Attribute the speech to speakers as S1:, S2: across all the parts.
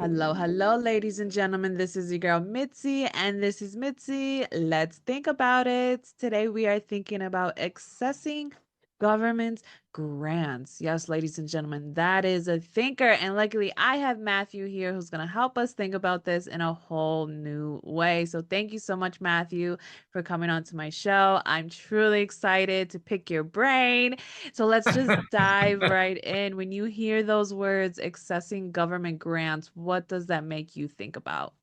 S1: Hello, hello, ladies and gentlemen. This is your girl Mitzi, and this is Mitzi. Let's think about it. Today, we are thinking about accessing government grants. Yes, ladies and gentlemen, that is a thinker. And luckily, I have Matthew here who's going to help us think about this in a whole new way. So, thank you so much, Matthew, for coming on to my show. I'm truly excited to pick your brain. So let's just dive right in. When you hear those words, accessing government grants, what does that make you think about?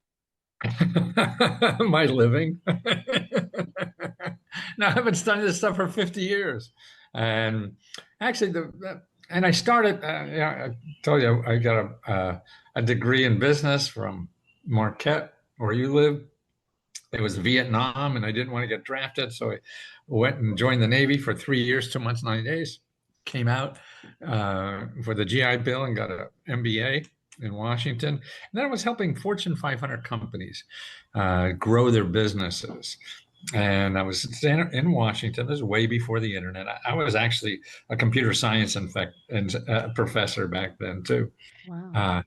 S2: My living. Now, I've been studying this stuff for 50 years. And actually, and I started, I told you I got a degree in business from Marquette, where you live. It was Vietnam, and I didn't want to get drafted. So I went and joined the Navy for 3 years, 2 months, 9 days. Came out for the GI Bill and got an MBA in Washington. And then I was helping Fortune 500 companies grow their businesses. And I was in Washington. This was way before the internet. I was actually a computer science, in fact, and professor back then too.
S1: Wow.
S2: Uh,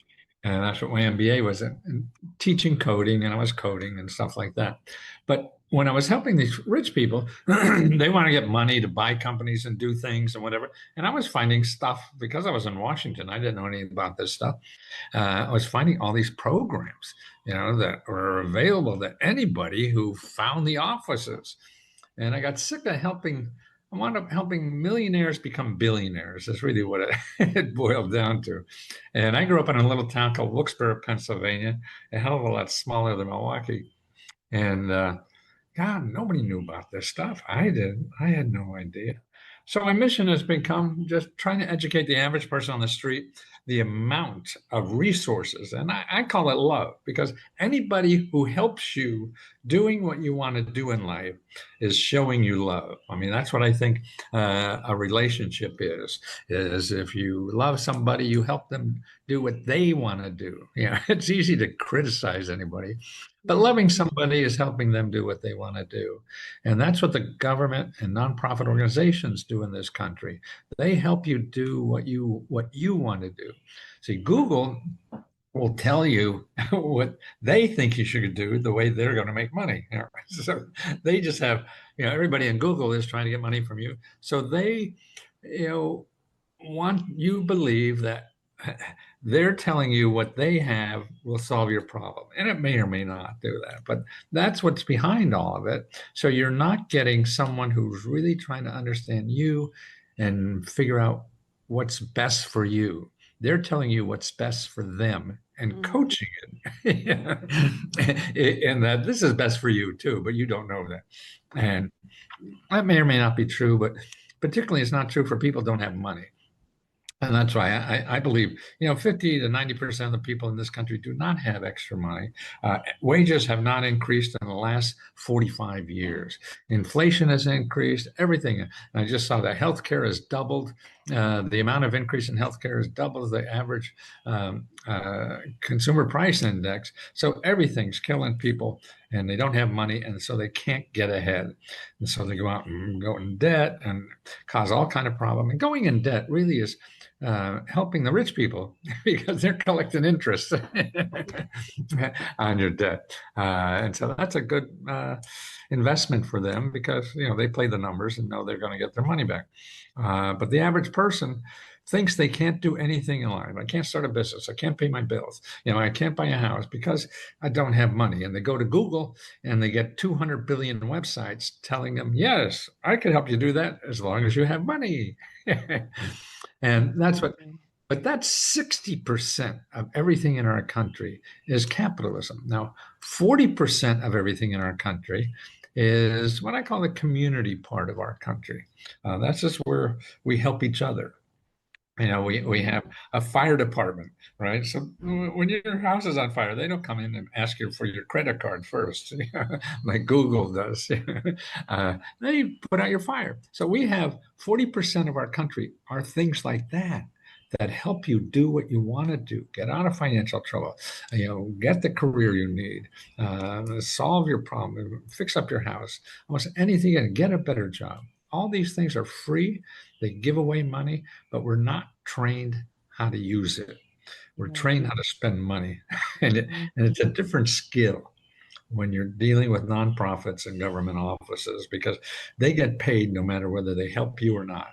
S2: and that's what my MBA was in teaching coding, and I was coding and stuff like that. But when I was helping these rich people, they want to get money to buy companies and do things and whatever. And I was finding stuff because I was in Washington. I didn't know anything about this stuff. I was finding all these programs, that were available to anybody who found the offices. And I got sick of helping. I wound up helping millionaires become billionaires. That's really what it boiled down to. And I grew up in a little town called Wilkes-Barre, Pennsylvania, a hell of a lot smaller than Milwaukee. And God, nobody knew about this stuff. I did. I had no idea. So my mission has become just trying to educate the average person on the street the amount of resources, and I call it love, because anybody who helps you doing what you want to do in life is showing you love. I mean, that's what I think a relationship is if you love somebody, you help them do what they want to do. It's easy to criticize anybody, but
S1: Yeah.
S2: loving somebody is helping them do what they want to do. And that's what the government and nonprofit organizations do in this country. They help you do what you want to do. See, Google will tell you what they think you should do the way they're going to make money. So they just have, everybody in Google is trying to get money from you. So they, want you believe that they're telling you what they have will solve your problem. And it may or may not do that, but that's what's behind all of it. So you're not getting someone who's really trying to understand you and figure out what's best for you. They're telling you what's best for them and
S1: Mm.
S2: coaching it. And that this is best for you too, but you don't know that. And that may or may not be true, but particularly it's not true for people who don't have money. And that's why I believe, 50 to 90% of the people in this country do not have extra money. Wages have not increased in the last 45 years. Inflation has increased, everything. And I just saw that healthcare has doubled. The amount of increase in healthcare has doubled the average consumer price index. So everything's killing people, and they don't have money, and so they can't get ahead. And so they go out and go in debt and cause all kind of problem. And going in debt really is helping the rich people because they're collecting interest on your debt. And so that's a good investment for them because, they play the numbers and know they're going to get their money back. But the average person thinks they can't do anything in life. I can't start a business. I can't pay my bills. I can't buy a house because I don't have money. And they go to Google and they get 200 billion websites telling them, yes, I can help you do that as long as you have money. And
S1: Exactly.
S2: but that's 60% of everything in our country is capitalism. Now, 40% of everything in our country is what I call the community part of our country. That's just where we help each other. We have a fire department, right? So when your house is on fire, they don't come in and ask you for your credit card first, like Google does. They put out your fire. So we have 40% of our country are things like that help you do what you want to do, get out of financial trouble, get the career you need, solve your problem, fix up your house, almost anything, and get a better job. All these things are free. They give away money, but we're not trained how to use it. We're
S1: Yeah.
S2: trained how to spend money, and
S1: Mhm.
S2: and it's a different skill when you're dealing with nonprofits and government offices because they get paid no matter whether they help you or not.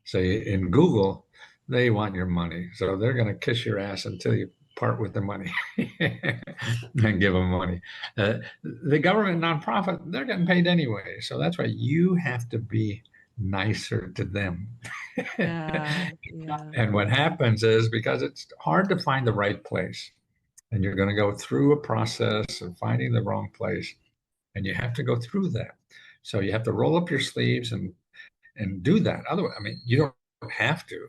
S2: Say in Google, they want your money, so they're going to kiss your ass until you part with the money and give them money. The government nonprofit, they're getting paid anyway, so that's why you have to be nicer to them.
S1: Yeah. Yeah.
S2: And what happens is because it's hard to find the right place, and you're going to go through a process of finding the wrong place, and you have to go through that. So you have to roll up your sleeves and do that. Otherwise, I mean, you don't have to,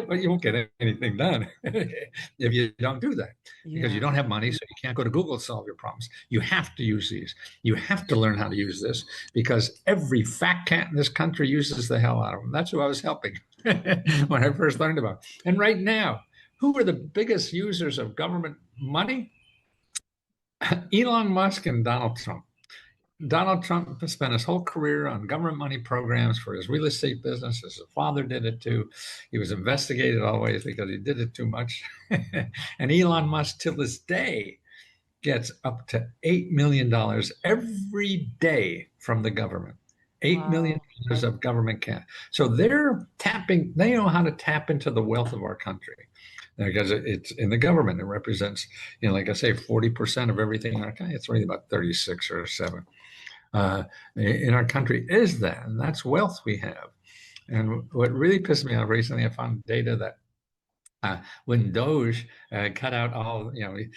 S2: but you won't get anything done if you don't do that because you
S1: Yeah.
S2: don't have money, so you can't go to Google to solve your problems. You have to use these. You have to learn how to use this because every fat cat in this country uses the hell out of them. That's who I was helping when I first learned about. And right now, who are the biggest users of government money? Elon Musk and Donald Trump. Donald Trump spent his whole career on government money programs for his real estate business. His father did it too. He was investigated always because he did it too much. And Elon Musk, till this day, gets up to $8 million every day from the government. $8 million
S1: Wow.
S2: of government cash. So they're tapping, they know how to tap into the wealth of our country because it's in the government. It represents, like I say, 40% of everything in our country. It's really about 36 or 7 in our country is that, and that's wealth we have. And what really pissed me off recently, I found data that when Doge cut out all, he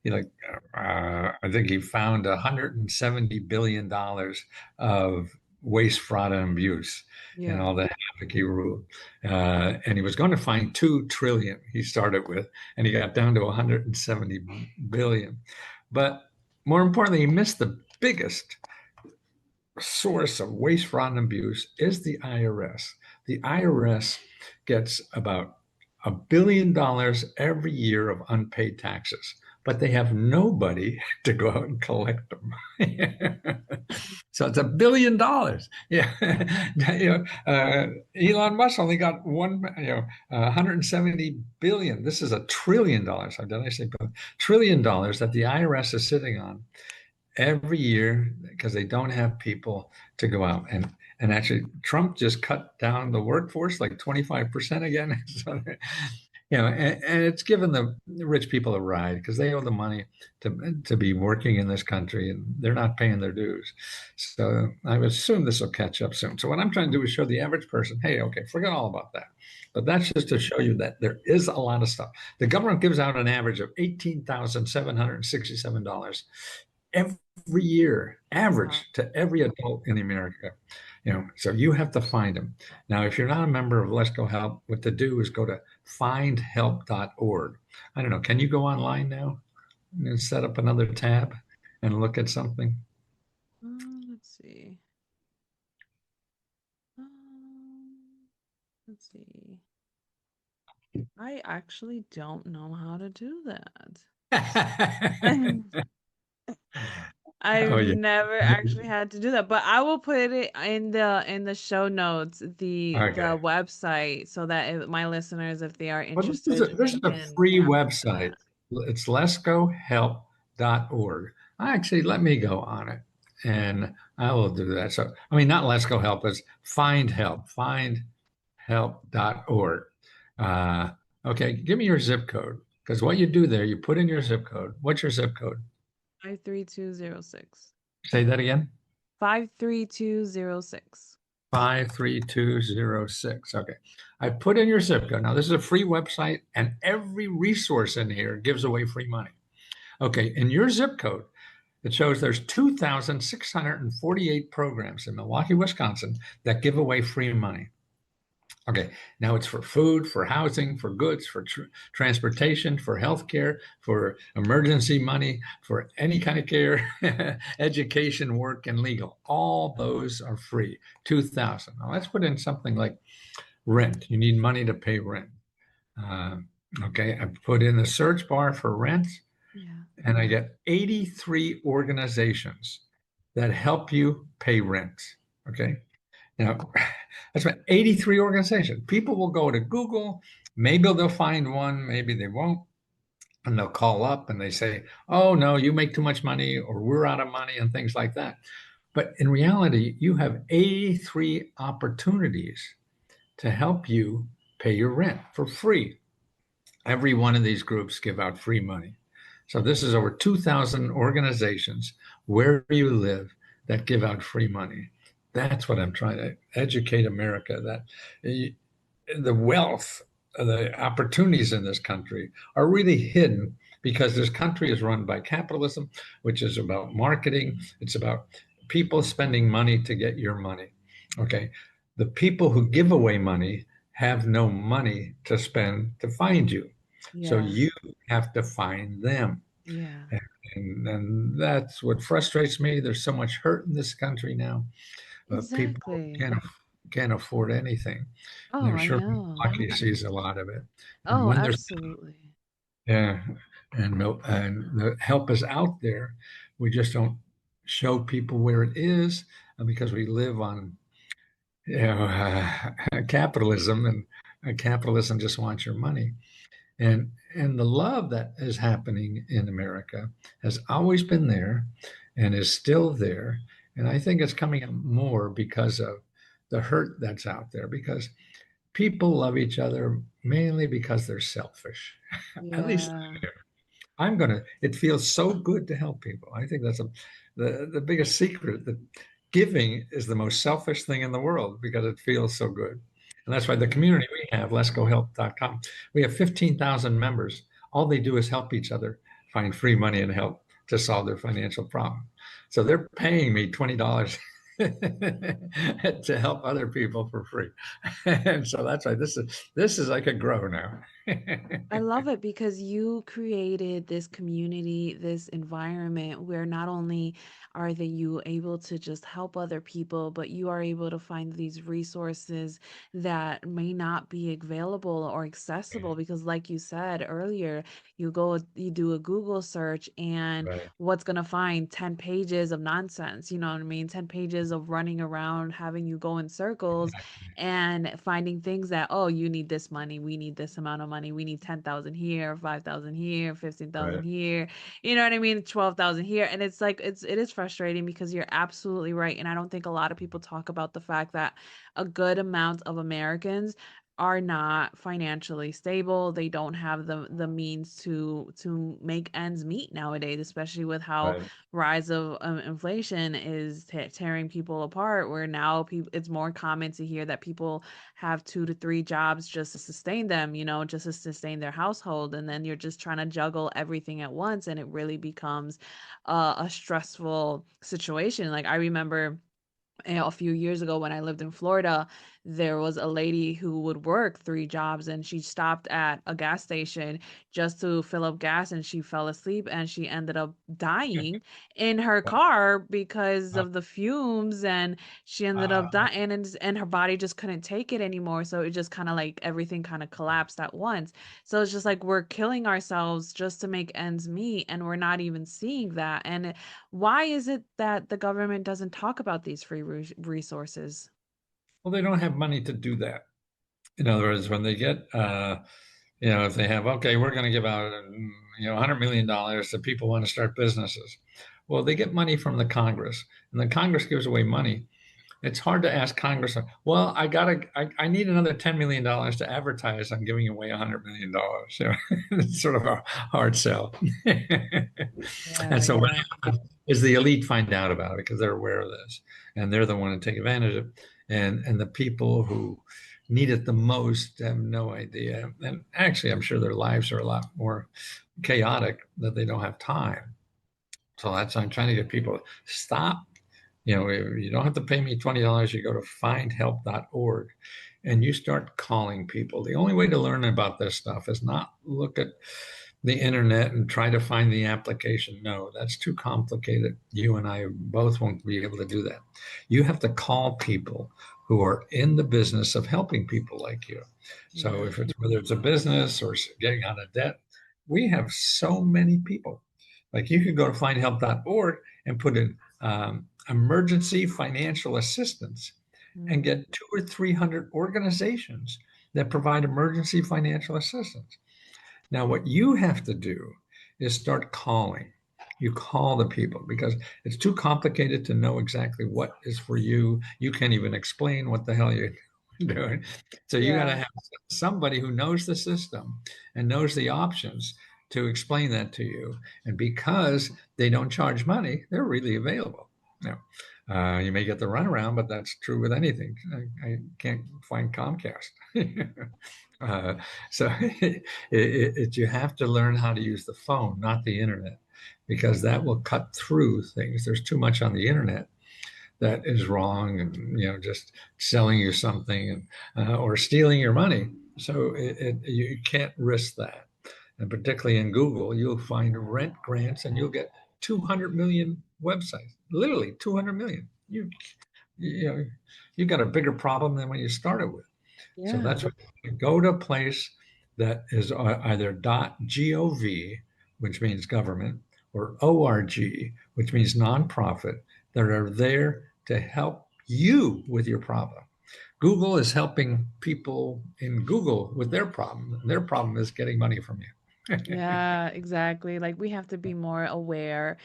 S2: like, I think he found $170 billion of waste, fraud, and abuse, and
S1: Yeah.
S2: all the havoc he ruled. And he was going to find 2 trillion. He started with, and he got down to 170 billion. But more importantly, he missed the biggest source of waste, fraud, and abuse is the IRS. The IRS gets about $1 billion every year of unpaid taxes, but they have nobody to go out and collect them. So it's $1 billion. Yeah, Elon Musk only got 170 billion. This is $1 trillion. Did I say $1 trillion that the IRS is sitting on every year because they don't have people to go out and actually Trump just cut down the workforce like 25% again. So, and it's given the rich people a ride because they owe the money to be working in this country and they're not paying their dues. So I would assume this will catch up soon. So what I'm trying to do is show the average person, hey, okay, forget all about that. But that's just to show you that there is a lot of stuff. The government gives out an average of $18,767 every year,
S1: Wow.
S2: average to every adult in America. So you have to find them. Now, if you're not a member of Lesko Help, what to do is go to findhelp.org. I don't know. Can you go online now and set up another tab and look at something?
S1: Let's see. Let's see. I actually don't know how to do that.
S2: Oh
S1: I've
S2: yeah.
S1: never actually had to do that, but I will put it in the show notes, the
S2: Okay.
S1: website, so that my listeners, if they are
S2: Well,
S1: interested,
S2: this
S1: they
S2: is a
S1: can
S2: free
S1: tap into
S2: website.
S1: that.
S2: It's lescohelp.org. Actually, let me go on it and I will do that. So, I mean, not Let's Go Help, it's Find Help, findhelp.org. Uh, okay, give me your zip code because what you do there, you put in your zip code. What's your zip code?
S1: 53206.
S2: Say that again.
S1: 53206.
S2: 53206. Okay. I put in your zip code. Now, this is a free website, and every resource in here gives away free money. Okay. In your zip code, it shows there's 2,648 programs in Milwaukee, Wisconsin that give away free money. Okay, now it's for food, for housing, for goods, for transportation, for healthcare, for emergency money, for any kind of care, education, work, and legal. All those are free. 2,000. Now let's put in something like rent. You need money to pay rent. Uh, okay, I put in the search bar for rent,
S1: Yeah.
S2: and I get 83 organizations that help you pay rent. Okay, now, that's right, 83 organizations. People will go to Google. Maybe they'll find one, maybe they won't. and they'll call up and they say, "Oh no, you make too much money," or "We're out of money," and things like that. But in reality, you have 83 opportunities to help you pay your rent for free. Every one of these groups give out free money. So this is over 2,000 organizations where you live that give out free money. That's what I'm trying to educate America, that the wealth, the opportunities in this country are really hidden because this country is run by capitalism, which is about marketing. It's about people spending money to get your money. Okay. The people who give away money have no money to spend to find you. So
S1: Yeah.
S2: you have to find them.
S1: Yeah.
S2: And that's what frustrates me. There's so much hurt in this country now. People
S1: Exactly.
S2: can't afford anything. And
S1: Oh,
S2: I'm
S1: I
S2: sure
S1: know.
S2: Lucky sees a lot of it. And
S1: Oh,
S2: when there's
S1: absolutely.
S2: yeah, and the help is out there, we just don't show people where it is because we live on capitalism, and capitalism just wants your money. And the love that is happening in America has always been there and is still there. And I think it's coming up more because of the hurt that's out there, because people love each other mainly because they're selfish. At least
S1: Yeah.
S2: I'm gonna. It feels so good to help people. I think that's the biggest secret, that giving is the most selfish thing in the world because it feels so good, and that's why the
S1: Yeah.
S2: community we have, LeskoHelp.com, we have 15,000 members. All they do is help each other find free money and help to solve their financial problem. So they're paying me $20 to help other people for free, and so that's why this is I could grow now.
S1: I love it because you created this community, this environment where not only are they you able to just help other people, but you are able to find these resources that may not be available or accessible because like you said earlier, you do a Google search and
S2: Right,
S1: what's going to find 10 pages of nonsense, you know what I mean? 10 pages of running around having you go in circles and finding things that, oh, you need this money, we need this amount of money, we need 10,000 here, 5,000 here, 15,000
S2: right,
S1: here, you know what I mean, 12,000 here. And it's like it is frustrating because you're absolutely right, and I don't think a lot of people talk about the fact that a good amount of Americans are not financially stable. They don't have the means to make ends meet nowadays, especially with how
S2: right.
S1: rise of inflation is tearing people apart, where now people, it's more common to hear that people have 2 to 3 jobs just to sustain them, you know, just to sustain their household, and then you're just trying to juggle everything at once, and it really becomes a stressful situation. Like I remember, a few years ago when I lived in Florida, there was a lady who would work 3 jobs, and she stopped at a gas station just to fill up gas, and she fell asleep and she ended up dying in her car because
S2: Wow.
S1: of the fumes, and she ended up
S2: Uh,
S1: dying, and her body just couldn't take it anymore. So it just kind of like everything kind of collapsed at once. So it's just like we're killing ourselves just to make ends meet, and we're not even seeing that. And why is it that the government doesn't talk about these free resources?
S2: well, they don't have money to do that. In other words, when they get, if they have, okay, we're going to give out, $100 million to people who want to start businesses. Well, they get money from the Congress, and the Congress gives away money. It's hard to ask Congress, well, I need another $10 million to advertise. I'm giving away $100 million. It's sort of a hard sell.
S1: Yeah,
S2: And so what
S1: yeah.
S2: happens is the elite find out about it because they're aware of this, and they're the one to take advantage of it. And the people who need it the most have no idea. And actually, I'm sure their lives are a lot more chaotic, that they don't have time. So that's I'm trying to get people to stop. You don't have to pay me $20. You go to findhelp.org and you start calling people. The only way to learn about this stuff is not look at the internet and try to find the application. No, that's too complicated. You and I both won't be able to do that. You have to call people who are in the business of helping people like you. So
S1: Yeah.
S2: if it's whether it's a business or getting out of debt, we have so many people. Like you could go to findhelp.org and put in emergency financial assistance and
S1: Mm.
S2: get 200 or 300 organizations that provide emergency financial assistance. Now, what you have to do is start calling. You call the people because it's too complicated to know exactly what is for you. You can't even explain what the hell you're doing. So you got to
S1: Yeah.
S2: have somebody who knows the system and knows the options to explain that to you. And because they don't charge money, they're really available. Now, you may get the runaround, but that's true with anything. I can't find Comcast. uh, so you have to learn how to use the phone, not the internet, because that will cut through things. There's too much on the internet that is wrong, and just selling you something and or stealing your money. So you can't risk that. And particularly in Google, you'll find rent grants, and you'll get 200 million websites, literally 200 million. You know, you got a bigger problem than when you started with. So
S1: Yeah.
S2: that's what you go to a place that is either .gov, which means government, or org, which means nonprofit, that are there to help you with your problem. Google is helping people in Google with their problem. Their problem is getting money from you.
S1: Yeah, exactly. Like we have to be more aware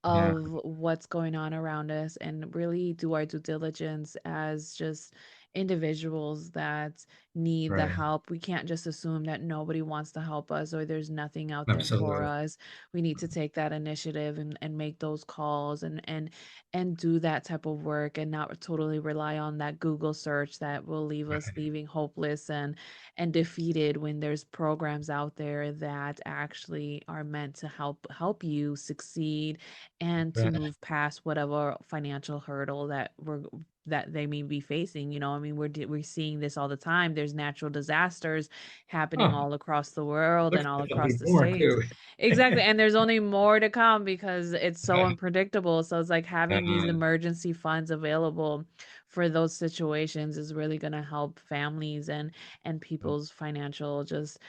S2: Yeah,
S1: of what's going on around us and really do our due diligence as just individuals that need the
S2: right.
S1: help. We can't just assume that nobody wants to help us or there's nothing out there for
S2: Absolutely.
S1: us. We need to take that initiative and make those calls and do that type of work and not totally rely on that Google search that will leave us
S2: Right.
S1: leaving hopeless and defeated when there's programs out there that actually are meant to help you succeed and to
S2: Right.
S1: move past whatever financial hurdle that they may be facing. I mean, we're seeing this all the time. There's natural disasters happening
S2: Oh,
S1: all across the world
S2: looks
S1: and all
S2: like there'll be
S1: across the
S2: more
S1: states.
S2: too.
S1: Exactly, and there's only more to come because it's so unpredictable. So it's like having these
S2: Uh,
S1: emergency funds available for those situations is really going to help families and people's financial just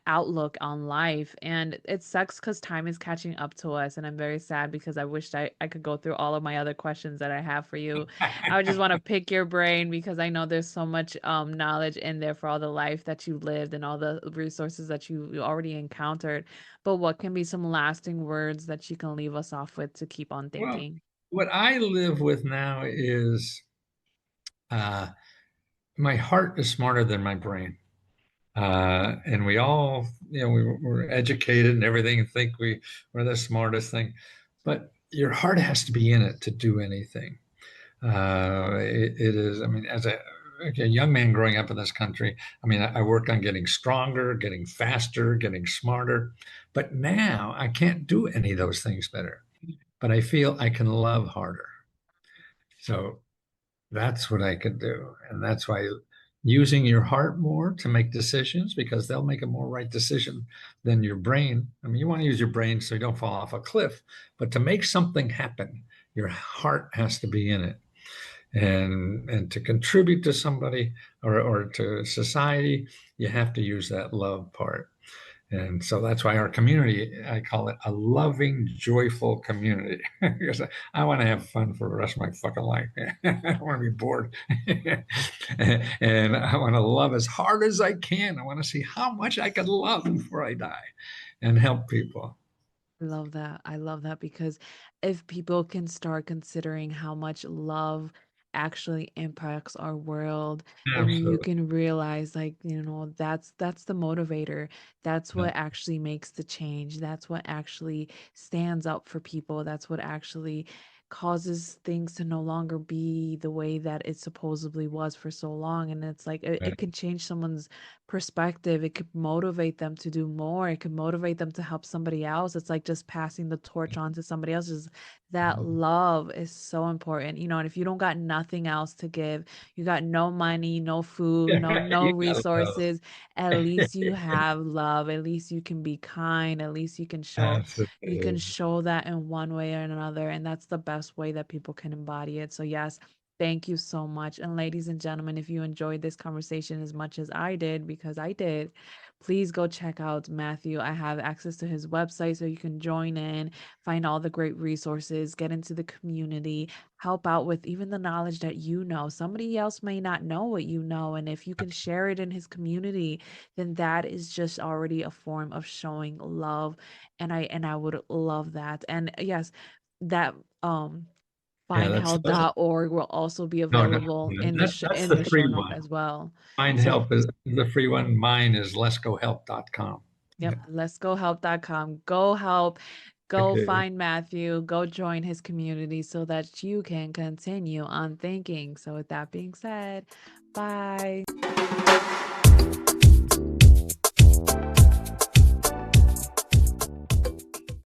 S1: outlook on life. And it sucks because time is catching up to us, and I'm very sad because I wished I could go through all of my other questions that I have for you. I would just want to pick your brain because I know there's so much knowledge in there for all the life that you lived and all the resources that you already encountered. But what can be some lasting words that you can leave us off with to keep on
S2: well,
S1: thinking?
S2: what I live with now is uh, my heart is smarter than my brain. And we all, we're educated and everything and think we're the smartest thing, but your heart has to be in it to do anything. It is, I mean, as a young man growing up in this country, I mean, I worked on getting stronger, getting faster, getting smarter, but now I can't do any of those things better, but I feel I can love harder. So that's what I could do. And that's why using your heart more to make decisions, because they'll make a more right decision than your brain. I mean, you want to use your brain so you don't fall off a cliff, but to make something happen, your heart has to be in it. And to contribute to somebody or to society, you have to use that love part. And so that's why our community, I call it a loving, joyful community. Because I want to have fun for the rest of my fucking life. I don't want to be bored. And I want to love as hard as I can. I want to see how much I can love before I die and help people.
S1: Love that. I love that because if people can start considering how much love actually impacts our world, then you
S2: Absolutely.
S1: can realize like, that's the motivator. That's
S2: Yeah.
S1: what actually makes the change. That's what actually stands up for people. That's what actually causes things to no longer be the way that it supposedly was for so long. And it's like it can change someone's perspective. It could motivate them to do more. It could motivate them to help somebody else. It's like just passing the torch on to somebody else. Just that love is so important. And if you don't got nothing else to give, you got no money, no food, no
S2: You gotta love.
S1: resources, at least you have love. At least you can be kind. At least you can
S2: Absolutely.
S1: show that in one way or another. And that's the best way that people can embody it. So yes, Thank you so much. And ladies and gentlemen, if you enjoyed this conversation as much as I did, because I did, please go check out Matthew. I have access to his website so you can join in, find all the great resources, get into the community, help out with even the knowledge that you know. Somebody else may not know what you know. And if you can share it in his community, then that is just already a form of showing love. And I would love that. And yes, that
S2: Yeah,
S1: findhelp.org will also be
S2: no, no,
S1: available
S2: no,
S1: in the
S2: that's
S1: in
S2: the
S1: the show
S2: free
S1: note
S2: one.
S1: as well.
S2: Find
S1: So,
S2: help is the free one. Mine is lescohelp.com.
S1: yep,
S2: Yeah.
S1: let's go help.com. Go help, go
S2: Okay.
S1: find Matthew, go join his community so that you can continue on thinking. So with that being said, bye.